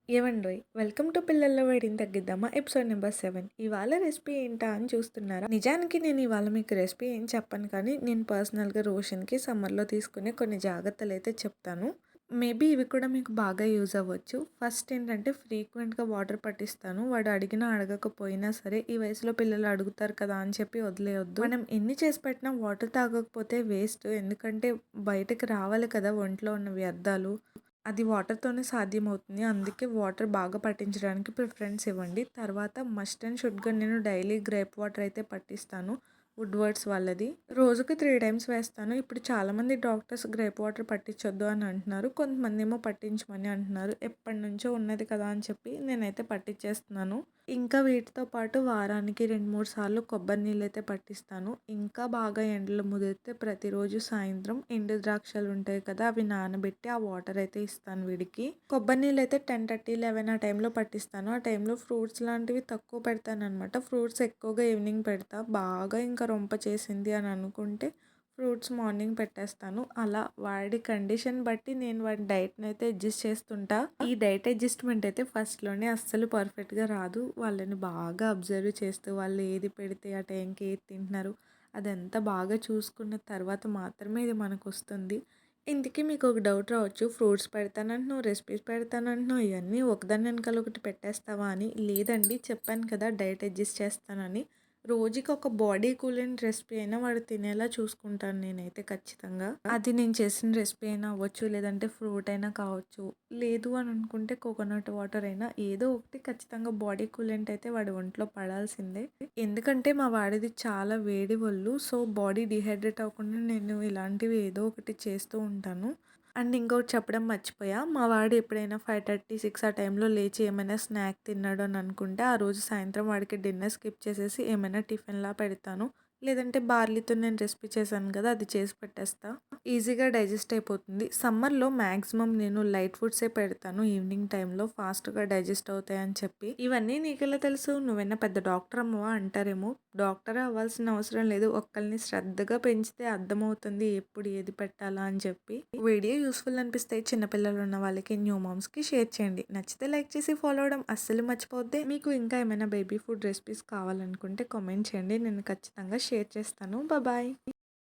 ఏవండోయ్! Welcome to పిల్లల్లో వేడిని తగ్గిద్దామా episode number 7. ఇవాళ రెసిపీ ఏంటా అని చూస్తున్నారా? నిజానికి నేను ఇవాళ మీకు రెసిపీ ఏం చెప్పను కానీ, నేను పర్సనల్‌గా రోషన్‌కి సమ్మర్‌లో తీసుకునే కొన్ని జాగ్రత్తలైతే చెప్తాను. మేబీ ఇవి కూడా మీకు బాగా యూజ్ అవ్వచ్చు. ఫస్ట్ ఏంటంటే ఫ్రీక్వెంట్‌గా వాటర్ పట్టిస్తాను. వాడు అడిగినా అడగకపోయినా సరే, ఈ వయసులో పిల్లలు అడుగుతారు కదా అని చెప్పి వదిలేయొద్దు. మనం ఎన్ని చేసి పెట్టినా వాటర్ తాగకపోతే వేస్ట్. ఎందుకంటే బయటకి రావాలి కదా ఒంట్లో ఉన్న వ్యర్థాలు. అది వాటర్‌తోనే సాధ్యమవుతుంది. అందుకే వాటర్ బాగా పట్టించడానికి ప్రిఫరెన్స్ ఇవ్వండి. తర్వాత మస్ట్ అండ్ షుడ్‌గా నేను డైలీ గ్రేప్ వాటర్ అయితే పట్టిస్తాను. వుడ్‌వర్డ్స్ వాళ్ళది. రోజుకి 3 టైమ్స్ వేస్తాను. ఇప్పుడు చాలామంది డాక్టర్స్ గ్రేప్ వాటర్ పట్టించొద్దు అని అంటున్నారు. కొంతమందేమో పట్టించమని అంటున్నారు. ఎప్పటినుంచో ఉన్నది కదా అని చెప్పి నేనైతే పట్టించేస్తున్నాను. ఇంకా వీటితో పాటు వారానికి 2, 3 సార్లు కొబ్బరి నీళ్ళైతే పట్టిస్తాను. ఇంకా బాగా ఎండలో ముదిరితే ప్రతిరోజు సాయంత్రం ఎండు ద్రాక్షలు ఉంటాయి కదా! అవి నానబెట్టి ఆ వాటర్ అయితే ఇస్తాను వీడికి. కొబ్బరి నీళ్ళైతే 10:30, 11 ఆ టైంలో పట్టిస్తాను. ఆ టైంలో ఫ్రూట్స్ లాంటివి తక్కువ పెడతాననమాట. ఫ్రూట్స్ ఎక్కువగా ఈవినింగ్ పెడతా. బాగా ఇంకా రొంప చేసింది అని అనుకుంటే ఫ్రూట్స్ మార్నింగ్ పెట్టేస్తాను. అలా వాడి కండిషన్ బట్టి నేను వాడి డైట్‌ని అయితే అడ్జస్ట్ చేస్తుంటా. ఈ డైట్ అడ్జస్ట్‌మెంట్ అయితే ఫస్ట్‌లోనే అస్సలు పర్ఫెక్ట్‌గా రాదు. వాళ్ళని బాగా అబ్జర్వ్ చేస్తూ వాళ్ళు ఏది పెడితే ఆ టైంకి ఏది తింటున్నారు అదంతా బాగా చూసుకున్న తర్వాత మాత్రమే ఇది మనకొస్తుంది. ఇంతకీ మీకు ఒక డౌట్ రావచ్చు. ఫ్రూట్స్ పెడతానంటున్నావు, రెసిపీస్ పెడతానంటున్నావు, ఇవన్నీ ఒకదాని వెనకాల ఒకటి పెట్టేస్తావా అని. లేదండి, చెప్పాను కదా డైట్ అడ్జస్ట్ చేస్తానని. రోజుకి ఒక బాడీ కూలింగ్ రెసిపీ అయినా వాడు తినేలా చూసుకుంటాను నేనైతే ఖచ్చితంగా. అది నేను చేసిన రెసిపీ అయినా అవ్వచ్చు, లేదంటే ఫ్రూట్ అయినా కావచ్చు. లేదు అని అనుకుంటే కోకోనట్ వాటర్ అయినా ఏదో ఒకటి ఖచ్చితంగా బాడీ కూలెంట్ అయితే వాడి ఒంట్లో పడాల్సిందే. ఎందుకంటే మా వాడిది చాలా వేడి ఒళ్ళు. సో బాడీ డిహైడ్రేట్ అవ్వకుండా నేను ఇలాంటివి ఏదో ఒకటి చేస్తూ ఉంటాను. అండ్ ఇంకోటి చెప్పడం మర్చిపోయా. మా వాడు ఎప్పుడైనా 5:30, 6 ఆ టైంలో లేచి ఏమైనా స్నాక్ తిన్నాడు అని అనుకుంటే, ఆ రోజు సాయంత్రం వాడికి డిన్నర్ స్కిప్ చేసేసి ఏమైనా టిఫిన్‌లా పెడతాను. లేదంటే బార్లీతో నేను రెసిపీ చేశాను కదా! అది చేసి పెట్టేస్తా. ఈజీగా డైజెస్ట్ అయిపోతుంది. సమ్మర్‌లో మ్యాక్సిమం నేను లైట్ ఫుడ్సే పెడతాను ఈవినింగ్ టైంలో ఫాస్ట్‌గా డైజెస్ట్ అవుతాయని చెప్పి. ఇవన్నీ నీకెలా తెలుసు? నువ్వేనా పెద్ద డాక్టర్ అమ్మవా అంటారేమో. డాక్టరే అవ్వాల్సిన అవసరం లేదు. ఒక్కళ్ళని శ్రద్ధగా పెంచితే అర్థమవుతుంది ఎప్పుడు ఏది పెట్టాలా అని చెప్పి. వీడియో యూస్ఫుల్ అనిపిస్తే చిన్నపిల్లలు ఉన్న వాళ్ళకి, న్యూ మామ్స్‌కి షేర్ చేయండి. నచ్చితే లైక్ చేసి ఫాలో అవ్వడం అస్సలు మర్చిపోవద్దే. మీకు ఇంకా ఏమైనా బేబీ ఫుడ్ రెసిపీస్ కావాలనుకుంటే కామెంట్ చేయండి. నేను ఖచ్చితంగా షేర్ చేస్తాను. బాయ్.